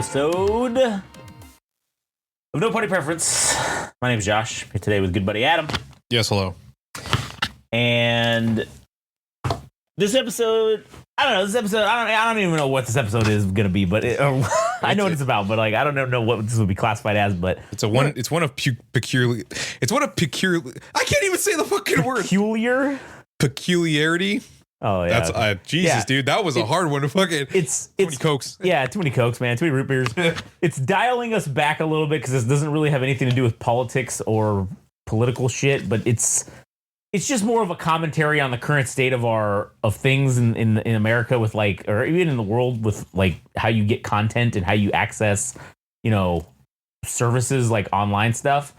episode of No Party Preference. My name's Josh. Here today with good buddy Adam. Yes, hello. And this episode, I don't even know what this episode is going to be, but I know what it's about, but like I don't know what this would be classified as. But it's one of peculiar. I can't even say the fucking word. Peculiarity. Oh yeah, that's Jesus, yeah. Dude, that was a hard one to fucking. It's too many cokes. Yeah, too many cokes, man. Too many root beers. It's dialing us back a little bit because this doesn't really have anything to do with politics or political shit, but it's just more of a commentary on the current state of things in America with like, or even in the world with like how you get content and how you access, services like online stuff.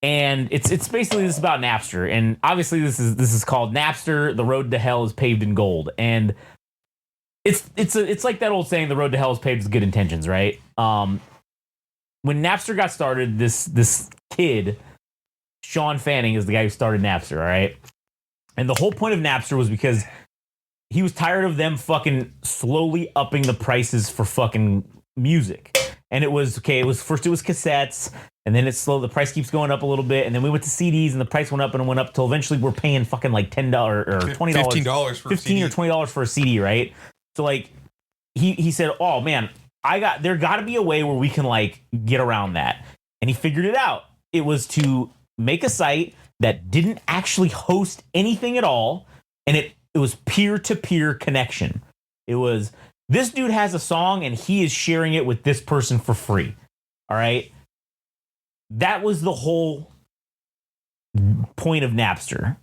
And it's basically this about Napster, and obviously this is called Napster. The road to hell is paved in gold, and it's like that old saying: the road to hell is paved with good intentions, right? When Napster got started, this kid, Sean Fanning, is the guy who started Napster, all right? And the whole point of Napster was because he was tired of them fucking slowly upping the prices for fucking music. And it was cassettes, and then the price keeps going up a little bit, and then we went to CDs, and the price went up and went up till eventually we're paying fucking like $10 or $20, $15 for $15 or $20 for a CD, right? So like he said, oh man, there got to be a way where we can like get around that, and he figured it out. It was to make a site that didn't actually host anything at all, and it was peer-to-peer connection. It was, this dude has a song and he is sharing it with this person for free. All right. That was the whole point of Napster.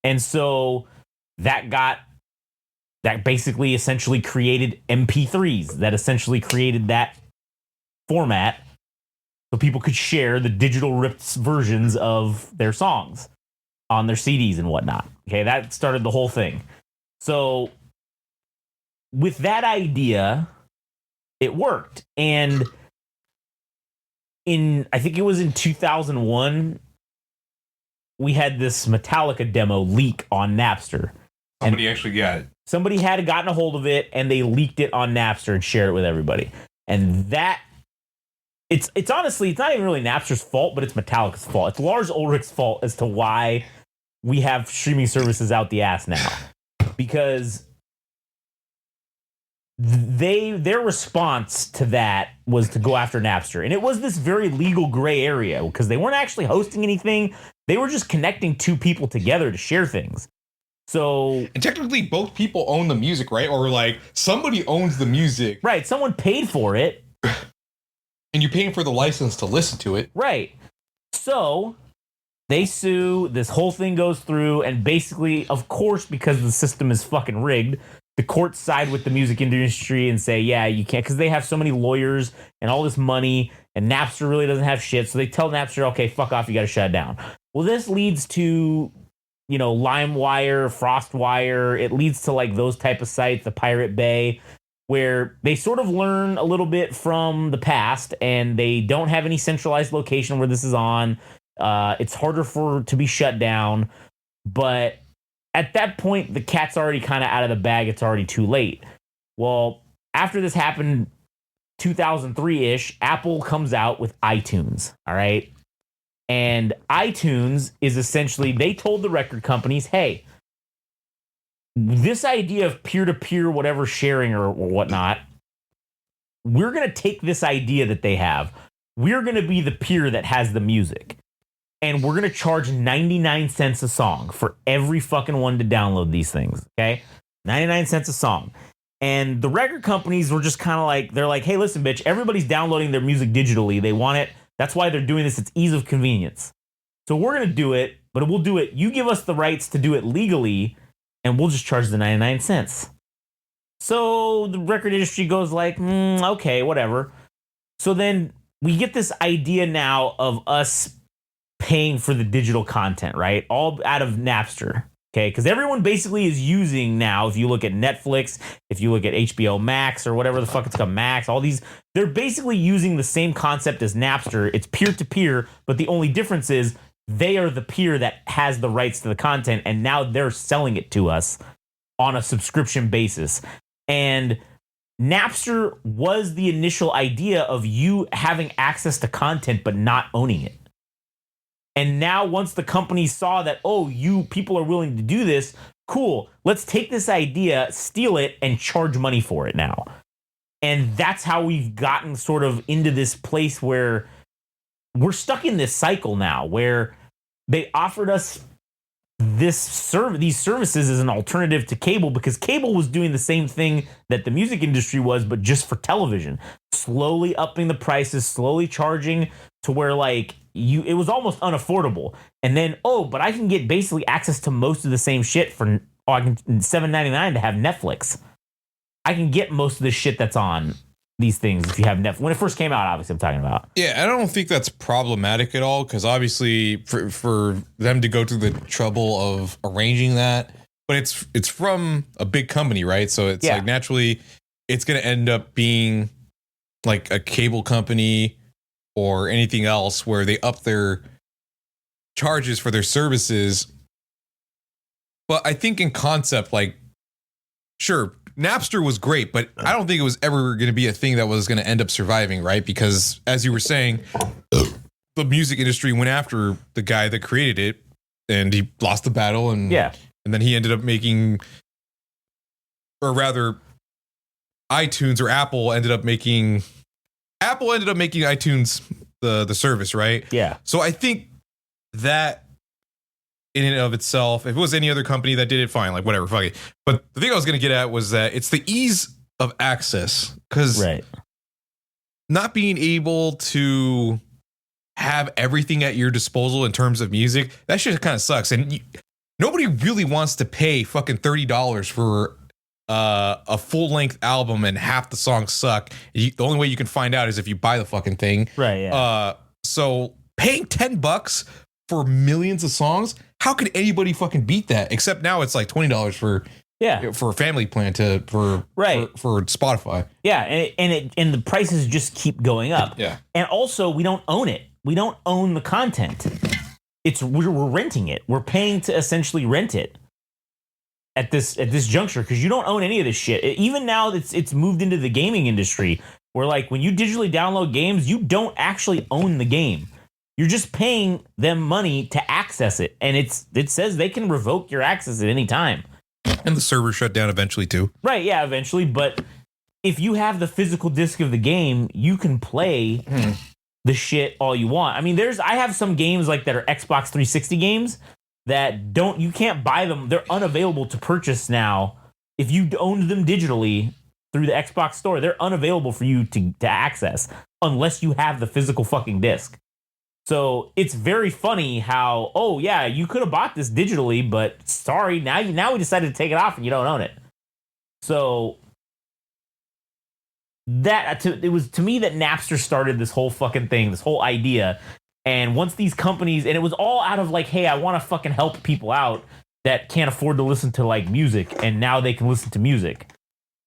And so that basically essentially created MP3s, that essentially created that format so people could share the digital ripped versions of their songs on their CDs and whatnot. Okay. That started the whole thing. So with that idea, it worked. And I think it was in 2001, we had this Metallica demo leak on Napster. Somebody actually got it. Somebody had gotten a hold of it, and they leaked it on Napster and shared it with everybody. And that, it's honestly, it's not even really Napster's fault, but it's Metallica's fault. It's Lars Ulrich's fault as to why we have streaming services out the ass now. Because their response to that was to go after Napster. And it was this very legal gray area because they weren't actually hosting anything. They were just connecting two people together to share things. So, and technically both people own the music, right? Or like somebody owns the music. Right. Someone paid for it. And you're paying for the license to listen to it. Right. So they sue. This whole thing goes through. And basically, of course, because the system is fucking rigged, the courts side with the music industry and say, yeah, you can't, because they have so many lawyers and all this money, and Napster really doesn't have shit. So they tell Napster, okay, fuck off, you got to shut it down. Well, this leads to, LimeWire, FrostWire. It leads to like those type of sites, the Pirate Bay, where they sort of learn a little bit from the past, and they don't have any centralized location where this is on. It's harder to be shut down, but at that point, the cat's already kind of out of the bag. It's already too late. Well, after this happened, 2003-ish, Apple comes out with iTunes, all right? And iTunes is essentially, they told the record companies, hey, this idea of peer-to-peer whatever sharing or whatnot, we're going to take this idea that they have. We're going to be the peer that has the music. And we're going to charge 99 cents a song for every fucking one to download these things, okay? 99 cents a song. And the record companies were just kind of like, they're like, hey, listen, bitch, everybody's downloading their music digitally. They want it. That's why they're doing this. It's ease of convenience. So we're going to do it, but we'll do it. You give us the rights to do it legally, and we'll just charge the 99 cents. So the record industry goes like, okay, whatever. So then we get this idea now of us paying for the digital content, right? All out of Napster, okay? Because everyone basically is using now, if you look at Netflix, if you look at HBO Max or whatever the fuck it's called, Max, all these, they're basically using the same concept as Napster. It's peer-to-peer, but the only difference is they are the peer that has the rights to the content, and now they're selling it to us on a subscription basis. And Napster was the initial idea of you having access to content but not owning it. And now once the company saw that, oh, you people are willing to do this, cool, let's take this idea, steal it, and charge money for it now. And that's how we've gotten sort of into this place where we're stuck in this cycle now where they offered us these services as an alternative to cable, because cable was doing the same thing that the music industry was, but just for television, slowly upping the prices, slowly charging to where like it was almost unaffordable. And then, but I can get basically access to most of the same shit for $7.99 to have Netflix. I can get most of the shit that's on these things if you have Netflix. When it first came out, obviously, I'm talking about. Yeah, I don't think that's problematic at all, because obviously for them to go through the trouble of arranging that, but it's from a big company, right? So it's like naturally it's going to end up being like a cable company or anything else where they up their charges for their services. But I think in concept, like, sure, Napster was great, but I don't think it was ever going to be a thing that was going to end up surviving, right? Because as you were saying, the music industry went after the guy that created it, and he lost the battle, and then he ended up making, or rather, iTunes or Apple ended up making iTunes the service, right? Yeah. So I think that in and of itself, if it was any other company that did it, fine, like whatever, fuck it. But the thing I was going to get at was that it's the ease of access, because not being able to have everything at your disposal in terms of music, that shit kind of sucks. And nobody really wants to pay fucking $30 for a full length album and half the songs suck. The only way you can find out is if you buy the fucking thing. Right. Yeah. So paying $10 for millions of songs, how could anybody fucking beat that? Except now it's like $20 for a family plan for Spotify. Yeah, and the prices just keep going up. Yeah. And also we don't own it. We don't own the content. We're renting it. We're paying to essentially rent it at this juncture, because you don't own any of this shit. Even now it's moved into the gaming industry where like when you digitally download games, you don't actually own the game. You're just paying them money to access it, and it says they can revoke your access at any time. And the server shut down eventually too. Right? Yeah, eventually. But if you have the physical disc of the game, you can play the shit all you want. I mean, I have some games like that are Xbox 360 games that you can't buy them. They're unavailable to purchase now. If you owned them digitally through the Xbox store, they're unavailable for you to access unless you have the physical fucking disc. So it's very funny how, you could have bought this digitally, but sorry, now we decided to take it off and you don't own it. So it was to me that Napster started this whole fucking thing, this whole idea. And once these companies, and it was all out of like, hey, I want to fucking help people out that can't afford to listen to like music, and now they can listen to music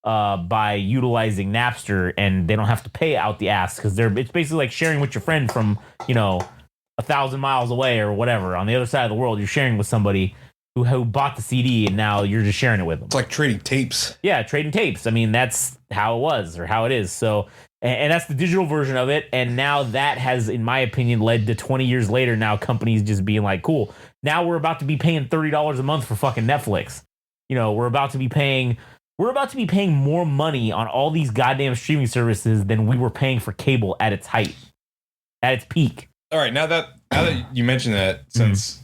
by utilizing Napster, and they don't have to pay out the ass, because it's basically like sharing with your friend from 1,000 miles away or whatever on the other side of the world. You're sharing with somebody who bought the CD, and now you're just sharing it with them. It's like trading tapes. Yeah, trading tapes. I mean, that's how it was, or how it is. So, and that's the digital version of it. And now that has, in my opinion, led to 20 years later now companies just being like, cool, now we're about to be paying $30 a month for fucking Netflix. We're about to be paying more money on all these goddamn streaming services than we were paying for cable at its height, at its peak. All right, now that you mentioned that, since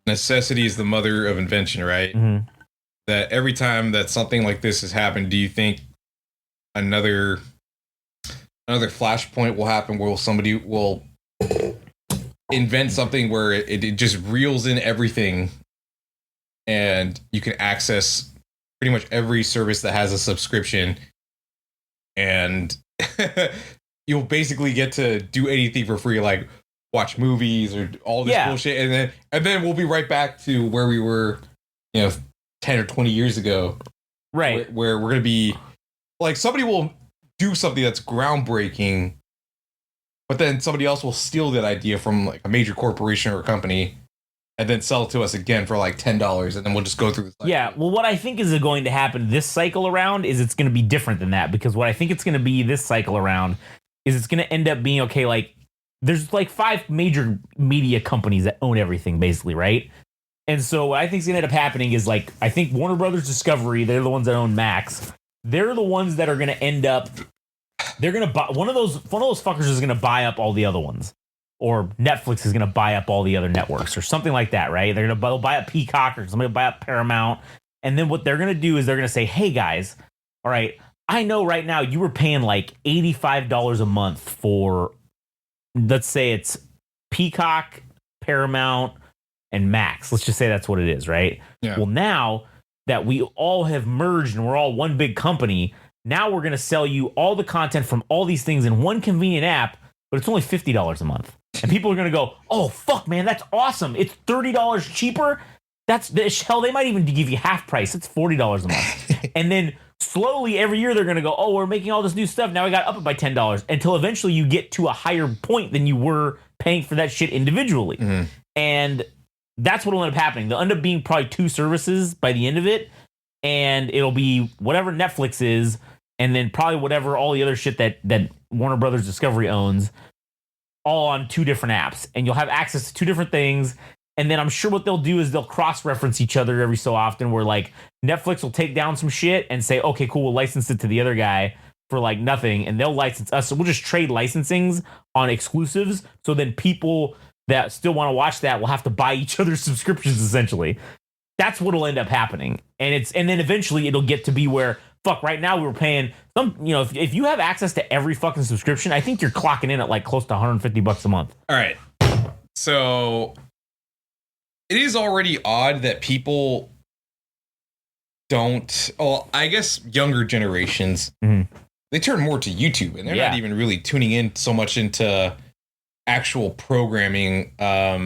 necessity is the mother of invention, right? Mm-hmm. That every time that something like this has happened, do you think another flashpoint will happen where somebody will invent something where it just reels in everything, and you can access pretty much every service that has a subscription, and you'll basically get to do anything for free, like watch movies or all this bullshit, and then we'll be right back to where we were, 10 or 20 years ago, right? Where we're gonna be like, somebody will do something that's groundbreaking, but then somebody else will steal that idea from like a major corporation or a company, and then sell it to us again for like $10, and then we'll just go through this. Yeah, well, what I think is going to happen this cycle around is it's going to be different than that, because what I think it's going to be this cycle around is it's going to end up being, okay, like, there's like 5 major media companies that own everything, basically, right? And so what I think is going to end up happening is, like, I think Warner Brothers Discovery, they're the ones that own Max. They're the ones that are going to end up, they're going to buy, one of those fuckers is going to buy up all the other ones. Or Netflix is going to buy up all the other networks or something like that, right? They're going to buy up Peacock, or somebody will buy up Paramount. And then what they're going to do is they're going to say, hey, guys, all right, I know right now you were paying like $85 a month for, let's say it's Peacock, Paramount, and Max. Let's just say that's what it is, right? Yeah. Well, now that we all have merged and we're all one big company, now we're going to sell you all the content from all these things in one convenient app, but it's only $50 a month. And people are going to go, oh, fuck, man, that's awesome. It's $30 cheaper. Hell, they might even give you half price. It's $40 a month. And then slowly every year they're going to go, oh, we're making all this new stuff. Now we got to up it by $10, until eventually you get to a higher point than you were paying for that shit individually. Mm-hmm. And that's what will end up happening. They'll end up being probably 2 services by the end of it. And it'll be whatever Netflix is, and then probably whatever all the other shit that Warner Brothers Discovery owns, all on 2 different apps. And you'll have access to 2 different things. And then I'm sure what they'll do is they'll cross-reference each other every so often, where like Netflix will take down some shit and say, okay, cool, we'll license it to the other guy for like nothing, and they'll license us. So we'll just trade licensings on exclusives. So then people that still want to watch that will have to buy each other's subscriptions, essentially. That's what'll end up happening. And then eventually it'll get to be where, fuck, right now we're paying some, if you have access to every fucking subscription, I think you're clocking in at like close to $150 a month. All right. So it is already odd that people don't, well, I guess younger generations, they turn more to YouTube, and they're not even really tuning in so much into actual programming. I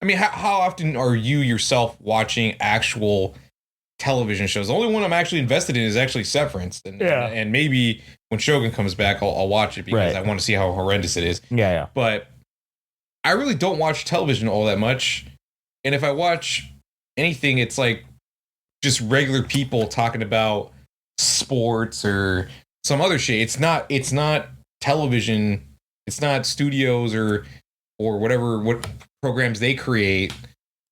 mean, how often are you yourself watching actual television shows? The only one I'm actually invested in is actually Severance, and maybe when Shogun comes back, I'll watch it, because I want to see how horrendous it is. Yeah. But I really don't watch television all that much, and if I watch anything, it's like just regular people talking about sports or some other shit. It's not television. It's not studios or what programs they create,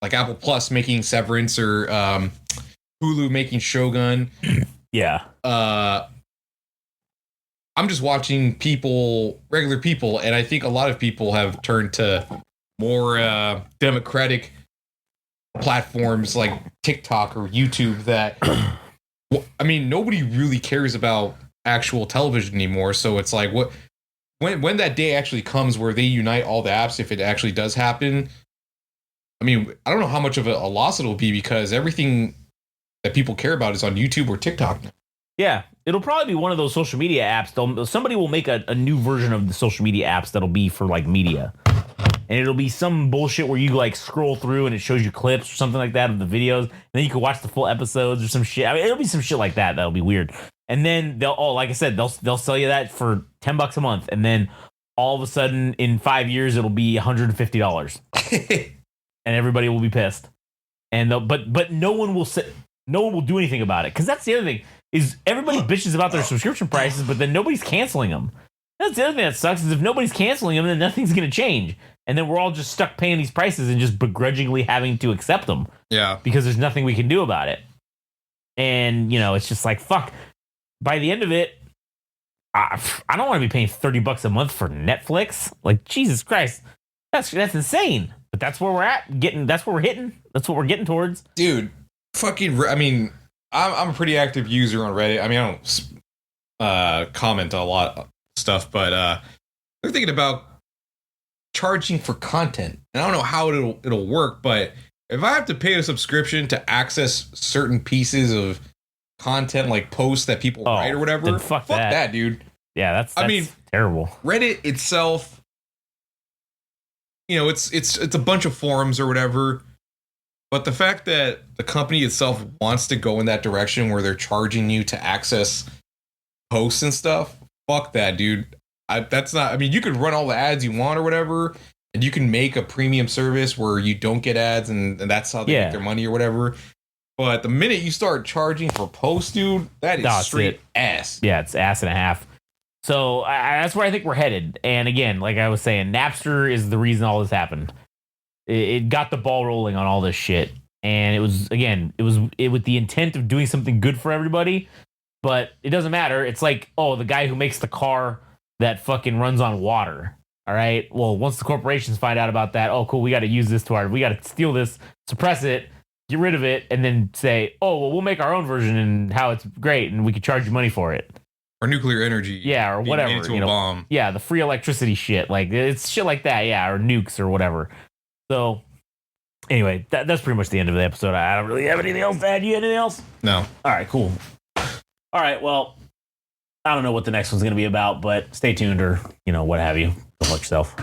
like Apple Plus making Severance, or Hulu making Shogun. Yeah. I'm just watching regular people, and I think a lot of people have turned to more democratic platforms like TikTok or YouTube that, I mean, nobody really cares about actual television anymore. So it's like, when that day actually comes where they unite all the apps, if it actually does happen, I mean, I don't know how much of a loss it'll be, because everything that people care about is on YouTube or TikTok now. Yeah, it'll probably be one of those social media apps. Somebody will make a new version of the social media apps that'll be for like media. And it'll be some bullshit where you like scroll through and it shows you clips or something like that of the videos. And then you can watch the full episodes or some shit. I mean, it'll be some shit like that. That'll be weird. And then like I said, they'll sell you that for $10 a month. And then all of a sudden in 5 years, it'll be $150 and everybody will be pissed. And but no one will do anything about it. Cause that's the other thing, is everybody bitches about their subscription prices, but then nobody's canceling them. That's the other thing that sucks, is if nobody's canceling them, then nothing's going to change. And then we're all just stuck paying these prices and just begrudgingly having to accept them. Yeah. Because there's nothing we can do about it. And, it's just like, fuck. By the end of it, I don't want to be paying $30 a month for Netflix. Like, Jesus Christ. That's insane. But that's where we're at. That's where we're hitting. That's what we're getting towards. Dude, I mean, I'm a pretty active user on Reddit. I mean, I don't comment on a lot of stuff, but they're thinking about charging for content. And I don't know how it'll work, but if I have to pay a subscription to access certain pieces of content, like posts that people write or whatever, then fuck that, dude. Yeah, that's I mean, terrible. Reddit itself, it's a bunch of forums or whatever. But the fact that the company itself wants to go in that direction where they're charging you to access posts and stuff, fuck that, dude. That's not, I mean, you could run all the ads you want or whatever, and you can make a premium service where you don't get ads, and that's how they make their money or whatever. But the minute you start charging for posts, dude, that is straight ass. Yeah, it's ass and a half. So that's where I think we're headed. And again, like I was saying, Napster is the reason all this happened. It got the ball rolling on all this shit. And it was with the intent of doing something good for everybody. But it doesn't matter. It's like, oh, the guy who makes the car that fucking runs on water. All right. Well, once the corporations find out about that, oh, cool, we got to use this we got to steal this, suppress it, get rid of it, and then say, oh, well, we'll make our own version and how it's great, and we could charge you money for it. Or nuclear energy. Yeah, or whatever. Into a bomb. Yeah, the free electricity shit. Like, it's shit like that, yeah, or nukes or whatever. So, anyway, that's pretty much the end of the episode. I don't really have anything else to add. You anything else? No. All right, cool. All right, well, I don't know what the next one's going to be about, but stay tuned or, what have you. Go fuck yourself.